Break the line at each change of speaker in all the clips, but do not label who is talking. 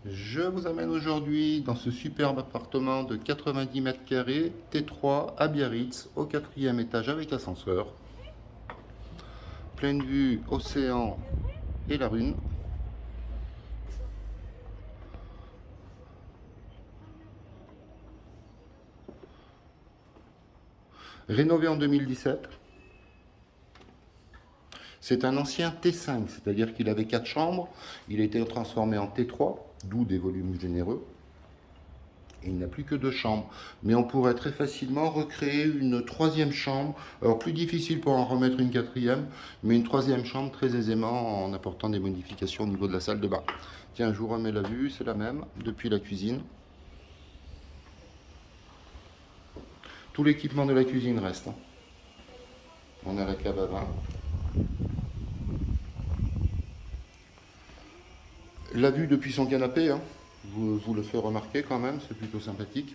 Je vous amène aujourd'hui dans ce superbe appartement de 90 mètres carrés, T3 à Biarritz, au 4e étage avec ascenseur. Pleine vue, océan et la Rhune. Rénové en 2017. C'est un ancien T5, c'est-à-dire qu'il avait 4 chambres. Il a été transformé en T3, d'où des volumes généreux. Et il n'a plus que 2 chambres. Mais on pourrait très facilement recréer une 3e chambre. Alors plus difficile pour en remettre une 4e, mais une 3e chambre très aisément en apportant des modifications au niveau de la salle de bain. Tiens, je vous remets la vue, c'est la même, depuis la cuisine. Tout l'équipement de la cuisine reste. On a la cave à vin. La vue depuis son canapé, hein. Vous le fais remarquer quand même, c'est plutôt sympathique.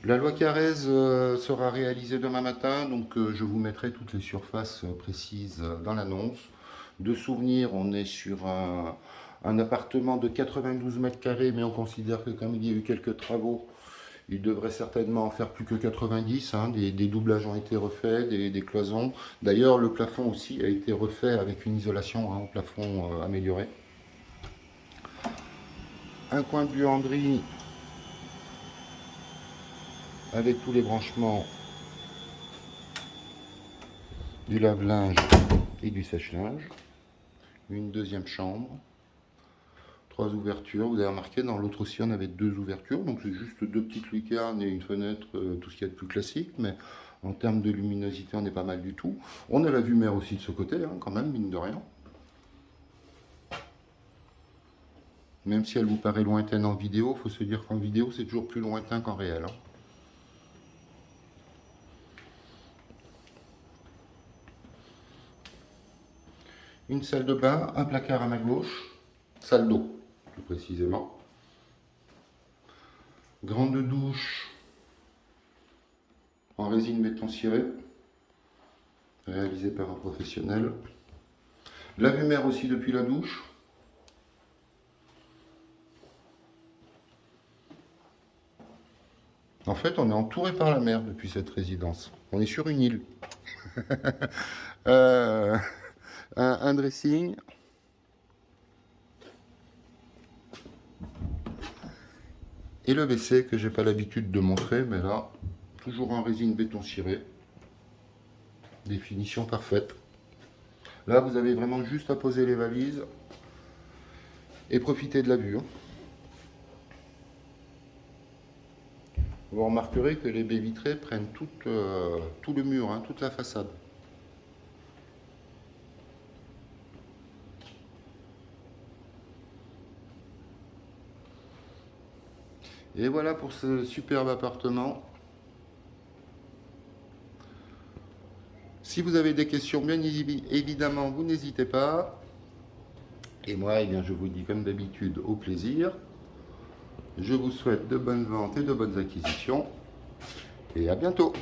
La loi Carrez sera réalisée demain matin, donc je vous mettrai toutes les surfaces précises dans l'annonce. De souvenir, on est sur un appartement de 92 mètres carrés, mais on considère que comme il y a eu quelques travaux, il devrait certainement en faire plus que 90. Hein. Des doublages ont été refaits, des cloisons. D'ailleurs, le plafond aussi a été refait avec une isolation au plafond améliorée. Un coin de buanderie avec tous les branchements du lave-linge et du sèche-linge. Une 2e chambre. 3 ouvertures. Vous avez remarqué, dans l'autre aussi, on avait 2 ouvertures. Donc c'est juste 2 petites lucarnes et une fenêtre, tout ce qu'il y a de plus classique. Mais en termes de luminosité, on est pas mal du tout. On a la vue mer aussi de ce côté, hein, quand même, mine de rien. Même si elle vous paraît lointaine en vidéo, il faut se dire qu'en vidéo, c'est toujours plus lointain qu'en réel. Hein. Une salle de bain, un placard à ma gauche, salle d'eau, plus précisément. Grande douche en résine béton ciré, réalisée par un professionnel. La vue mer aussi depuis la douche. En fait, on est entouré par la mer depuis cette résidence. On est sur une île. Un dressing. Et le WC que j'ai pas l'habitude de montrer, mais là, toujours en résine béton ciré. Définition parfaite. Là, vous avez vraiment juste à poser les valises et profiter de la vue. Vous remarquerez que les baies vitrées prennent tout le mur, hein, toute la façade. Et voilà pour ce superbe appartement. Si vous avez des questions, bien évidemment, vous n'hésitez pas. Et moi, eh bien, je vous dis comme d'habitude, au plaisir. Je vous souhaite de bonnes ventes et de bonnes acquisitions. Et à bientôt.